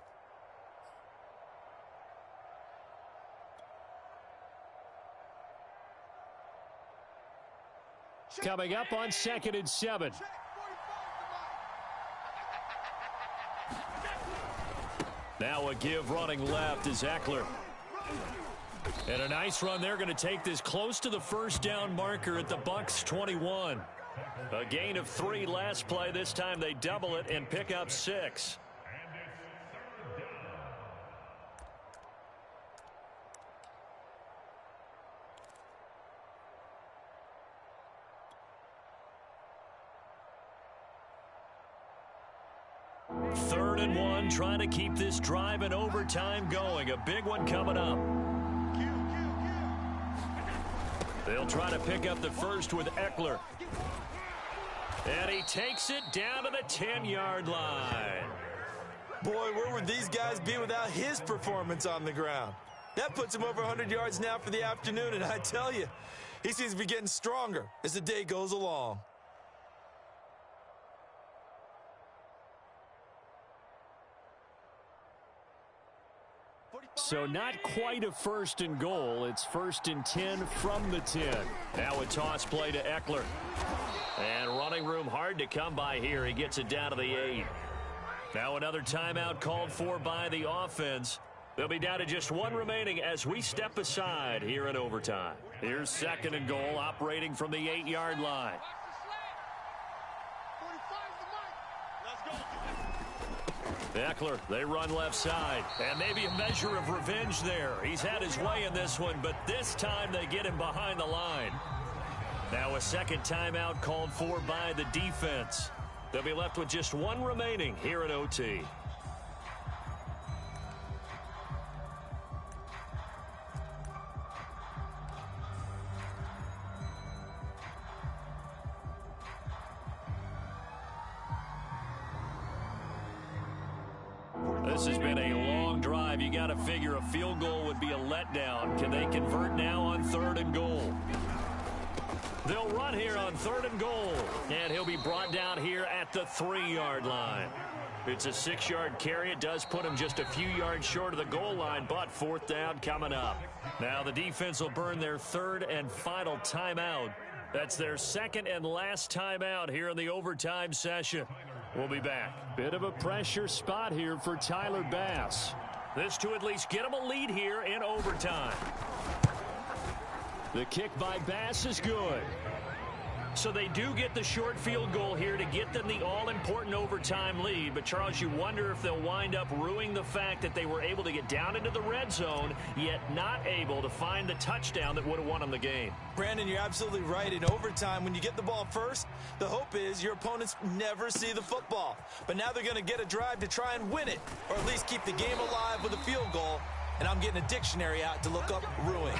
Coming up on 2nd and 7. Now a give running left is Eckler. And a nice run. They're going to take this close to the 1st down marker at the Bucs 21. A gain of 3 last play. This time they double it and pick up 6. Third and 1, trying to keep this drive in overtime going. A big one coming up. They'll try to pick up the first with Eckler. And he takes it down to the 10-yard line. Boy, where would these guys be without his performance on the ground? That puts him over 100 yards now for the afternoon, and I tell you, he seems to be getting stronger as the day goes along. So not quite a 1st and goal. It's 1st and 10 from the 10. Now a toss play to Eckler. And running room hard to come by here. He gets it down to the 8. Now another timeout called for by the offense. They'll be down to just 1 remaining as we step aside here in overtime. Here's 2nd and goal, operating from the 8-yard line. Eckler, they run left side. And maybe a measure of revenge there. He's had his way in this one, but this time they get him behind the line. Now a 2nd timeout called for by the defense. They'll be left with just one remaining here in OT. This has been a long drive. You got to figure a field goal would be a letdown. Can they convert now on 3rd and goal? They'll run here on 3rd and goal. And he'll be brought down here at the 3-yard line. It's a 6-yard carry. It does put him just a few yards short of the goal line, but 4th down coming up. Now the defense will burn their 3rd and final timeout. That's their 2nd and last timeout here in the overtime session. We'll be back. Bit of a pressure spot here for Tyler Bass. This to at least get him a lead here in overtime. The kick by Bass is good. So they do get the short field goal here to get them the all-important overtime lead. But, Charles, you wonder if they'll wind up ruining the fact that they were able to get down into the red zone, yet not able to find the touchdown that would have won them the game. Brandon, you're absolutely right. In overtime, when you get the ball first, the hope is your opponents never see the football. But now they're going to get a drive to try and win it, or at least keep the game alive with a field goal. And I'm getting a dictionary out to look up ruin.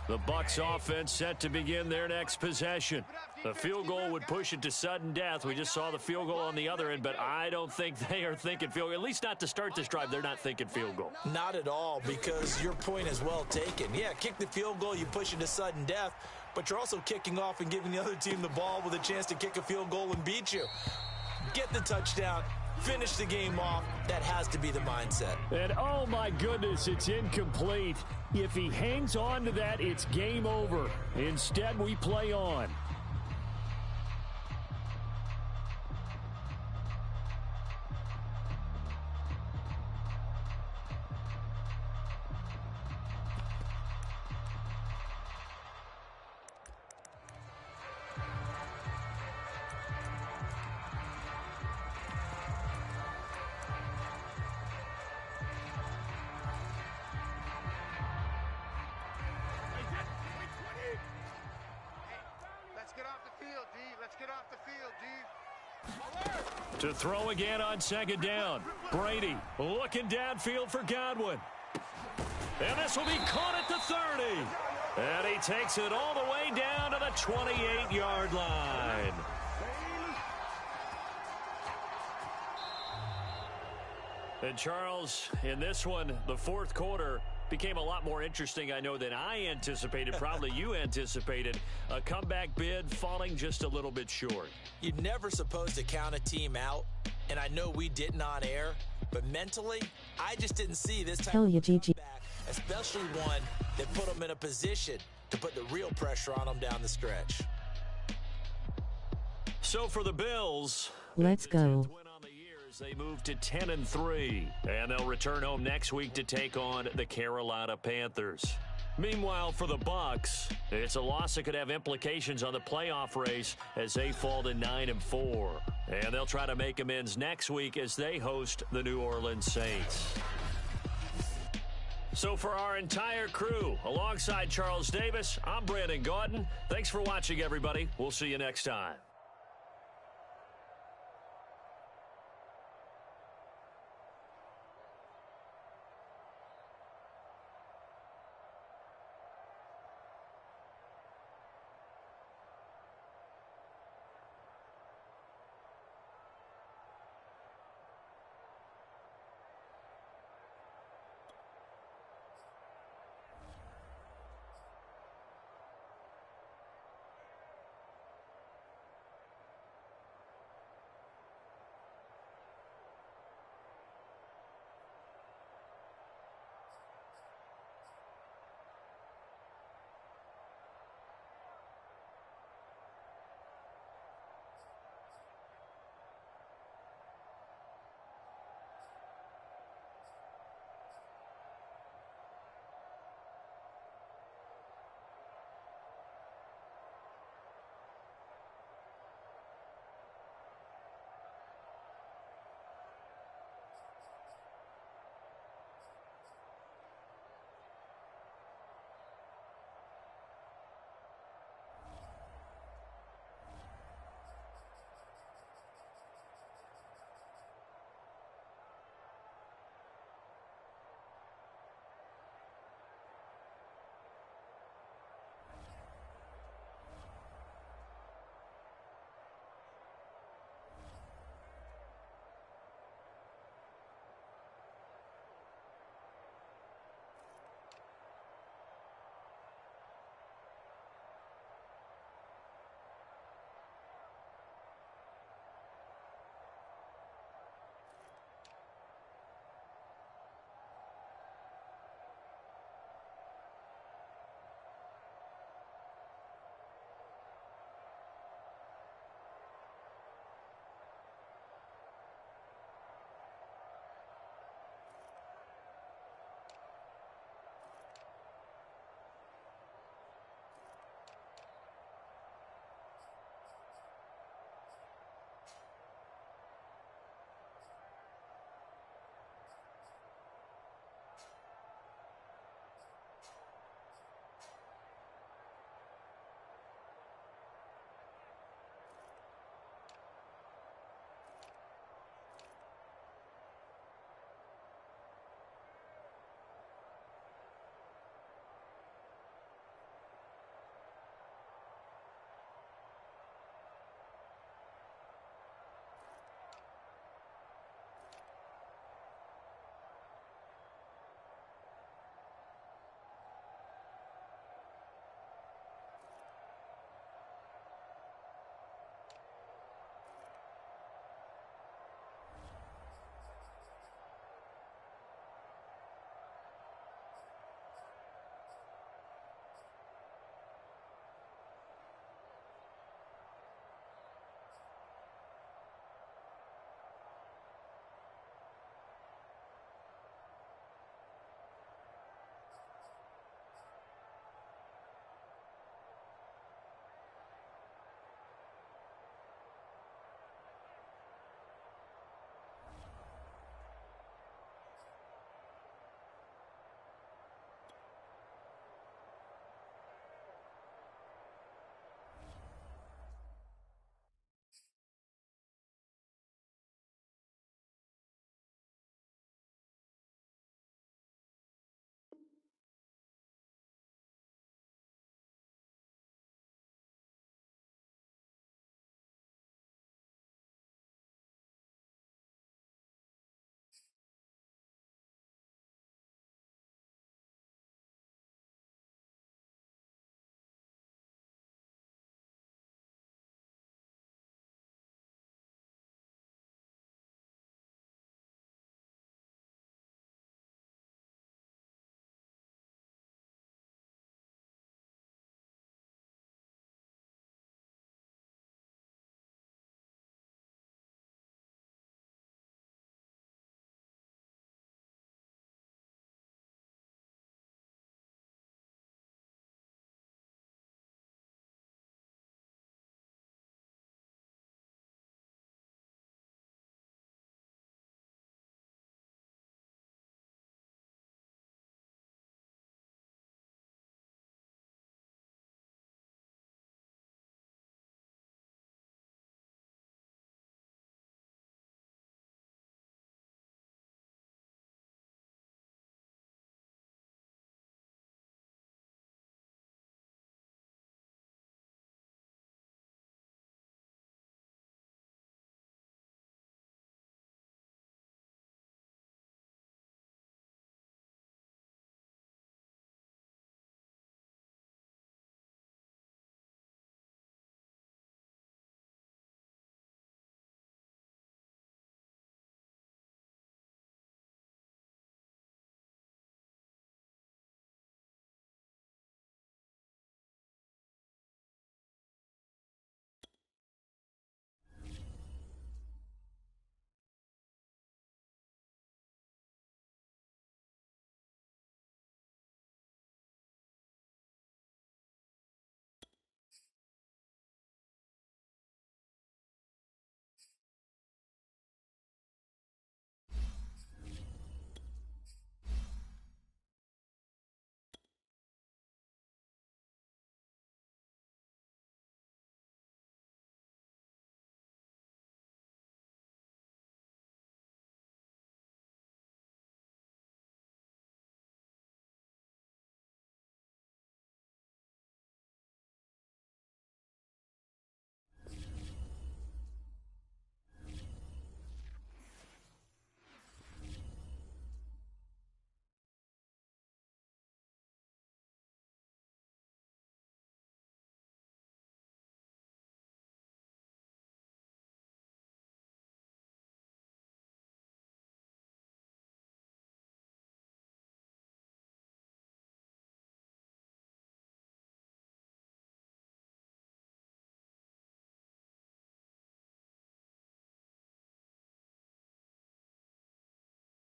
The Bucs offense set to begin their next possession. The field goal would push it to sudden death. We just saw the field goal on the other end, but I don't think they are thinking field goal. At least not to start this drive. They're not thinking field goal. Not at all, because your point is well taken. Yeah, kick the field goal, you push it to sudden death, but you're also kicking off and giving the other team the ball with a chance to kick a field goal and beat you. Get the touchdown. Finish the game off. That has to be the mindset. And oh my goodness, it's incomplete. If he hangs on to that, it's game over. Instead, we play on. To throw again on 2nd down. Brady looking downfield for Godwin. And this will be caught at the 30. And he takes it all the way down to the 28-yard line. And Charles, in this one, the 4th quarter became a lot more interesting, I know, than I anticipated. Probably you anticipated. A comeback bid falling just a little bit short. You're never supposed to count a team out, and I know we didn't on air, but mentally, I just didn't see this type of comeback, especially one that put them in a position to put the real pressure on them down the stretch. So for the Bills, Let's go. they move to 10-3, and they'll return home next week to take on the Carolina Panthers. Meanwhile, for the Bucs, it's a loss that could have implications on the playoff race as they fall to 9-4. And they'll try to make amends next week as they host the New Orleans Saints. So for our entire crew, alongside Charles Davis, I'm Brandon Gaudin. Thanks for watching, everybody. We'll see you next time.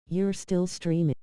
You're still streaming.